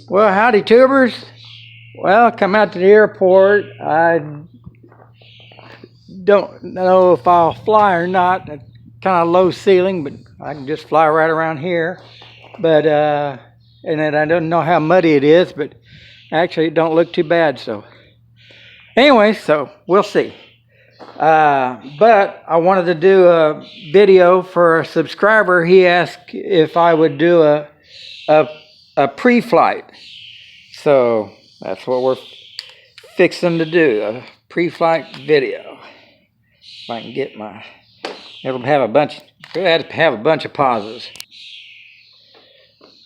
Well, howdy, tubers. Well, come out to the airport. I don't know if I'll fly or not. It's kind of low ceiling, but I can just fly right around here. But and then I don't know how muddy it is, but actually it don't look too bad. So anyway, so we'll see. But I wanted to do a video for a subscriber. He asked if I would do a pre-flight. So that's what we're fixing to do, a pre-flight video. If I can get my, it'll have a bunch of pauses.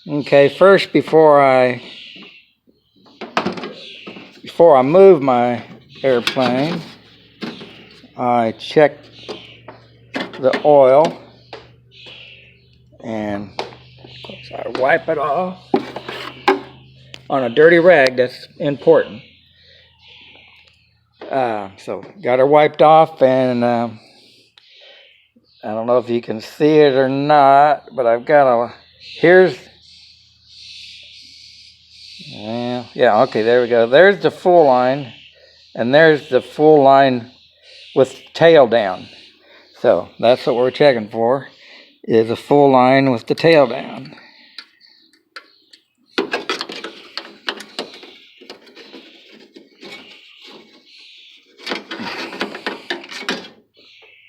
Okay, first before I move my airplane, I check the oil and I wipe it off on a dirty rag. That's important. So got her wiped off, and I don't know if you can see it or not, but I've got yeah, okay, there we go. There's the full line, and there's the full line with tail down. So that's what we're checking for, is a full line with the tail down.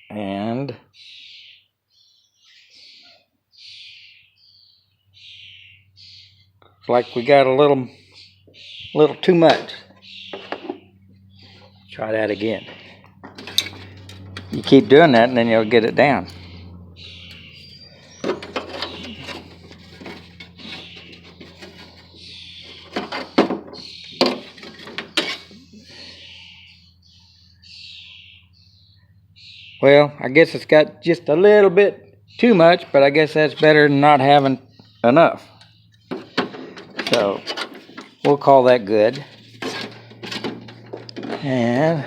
And it's like we got a little too much. Try that again. You keep doing that and then you'll get it down. Well, I guess it's got just a little bit too much, but I guess that's better than not having enough. So we'll call that good. And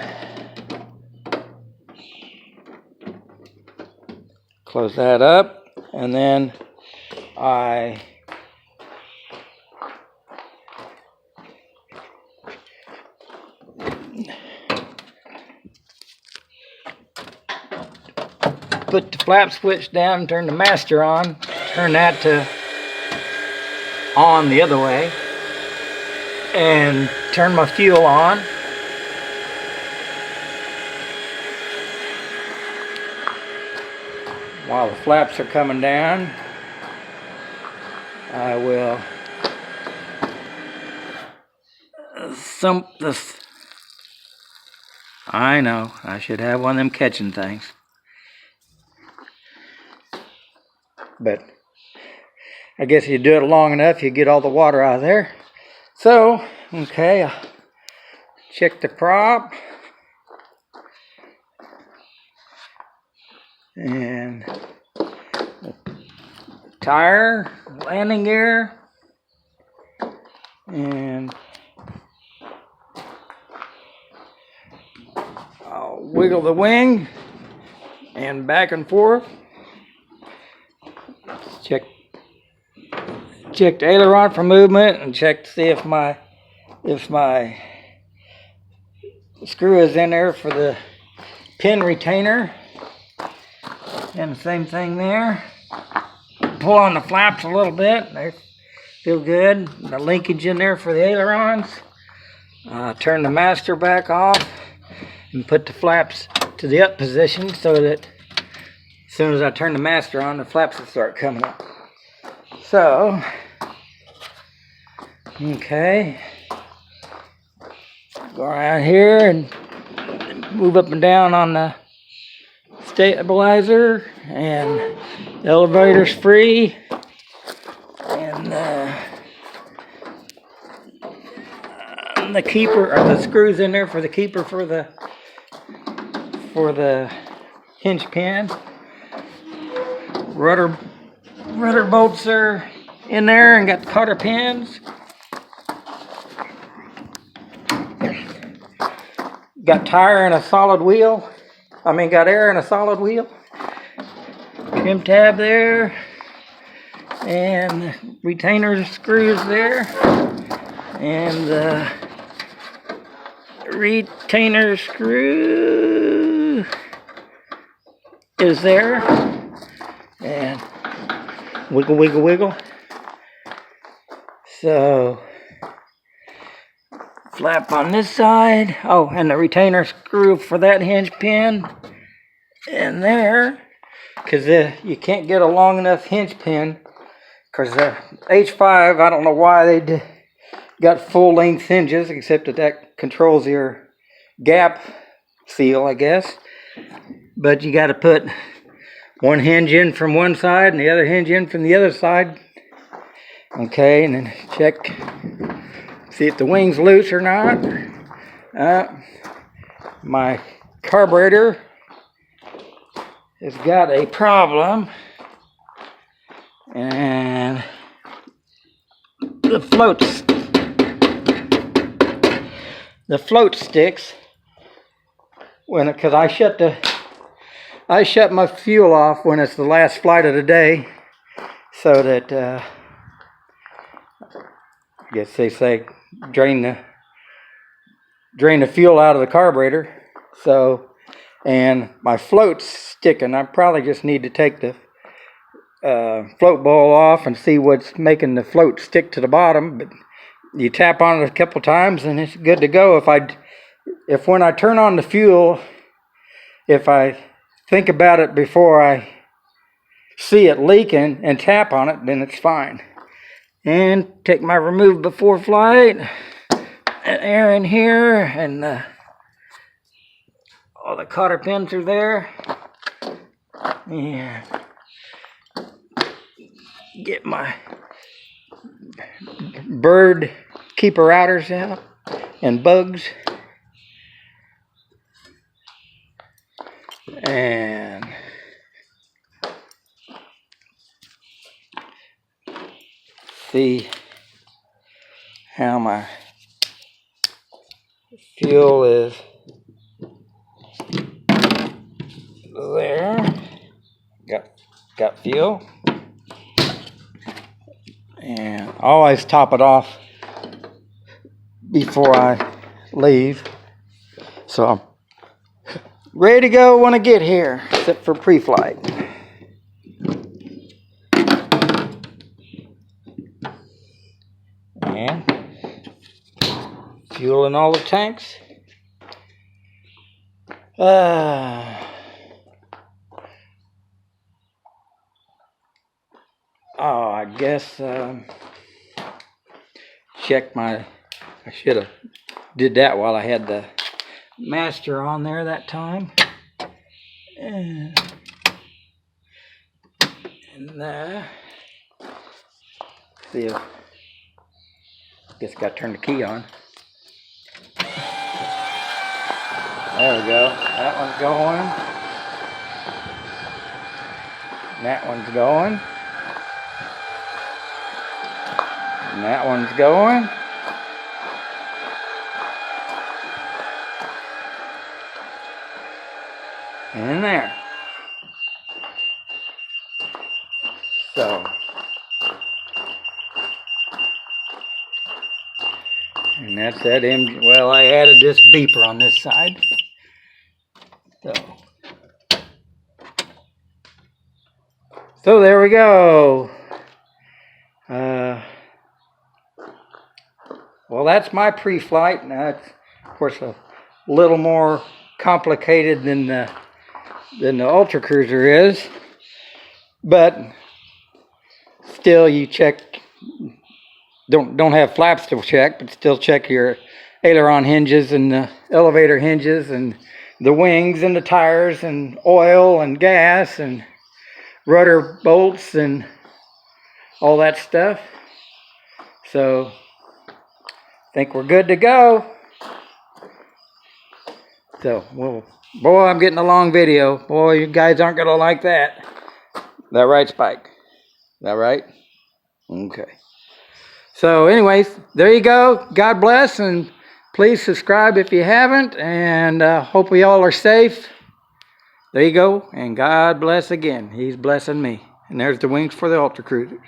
close that up, and then I put the flap switch down, turn the master on, turn that to on the other way, and turn my fuel on. While the flaps are coming down, I will sump this. I know, I should have one of them catching things. But I guess you do it long enough, you get all the water out of there. So, okay, I'll check the prop. And the tire, landing gear, and I'll wiggle the wing and back and forth. Check the aileron for movement, and check to see if my screw is in there for the pin retainer. And the same thing there. Pull on the flaps a little bit. They feel good. The linkage in there for the ailerons. Turn the master back off and put the flaps to the up position so that as soon as I turn the master on, the flaps will start coming up. So, okay. Go around here and move up and down on the stabilizer, and the elevator's free, and the keeper, or the screws in there for the keeper for the hinge pin. Rudder bolts are in there, and got the cotter pins. Got tire and a solid wheel. Got air in a solid wheel. Trim tab there. And retainer screws there. And the retainer screw is there. And wiggle, wiggle, wiggle. So, flap on this side. Oh, and the retainer screw for that hinge pin in there. Because you can't get a long enough hinge pin. Because the H5, I don't know why they got full length hinges, except that controls your gap seal, I guess. But you got to put one hinge in from one side and the other hinge in from the other side. Okay, and then check, see if the wing's loose or not. My carburetor has got a problem, and the float sticks because I shut my fuel off when it's the last flight of the day, so that I guess they say drain the fuel out of the carburetor. So, and my float's sticking. I probably just need to take the float bowl off and see what's making the float stick to the bottom. But you tap on it a couple times and it's good to go. If when I turn on the fuel, if I think about it before I see it leaking and tap on it, then it's fine. And take my remove before flight, and air in here, and all the cotter pins are there. And get my bird keeper outers out and bugs. And see how my fuel is there. Got fuel. And I always top it off before I leave. So I'm ready to go when I get here, except for pre-flight. And fuel in all the tanks. I guess I should have did that while I had the master on there that time. And see if, guess I got to turn the key on. There we go. That one's going. And that one's going. And that one's going. And there. So. And that's that engine. Well, I added this beeper on this side. So there we go. Well, that's my pre-flight. Now, it's, of course, a little more complicated than the Ultra Cruiser is, but still, you check. Don't have flaps to check, but still check your aileron hinges and the elevator hinges and the wings and the tires and oil and gas and rudder bolts and all that stuff. So I think we're good to go. So, well, boy, I'm getting a long video. Boy, you guys aren't going to like that. That right, Spike? That right? Okay. So anyways, there you go. God bless, and please subscribe if you haven't, and hope we all are safe. There you go, and God bless again. He's blessing me. And there's the wings for the Ultra Cruisers.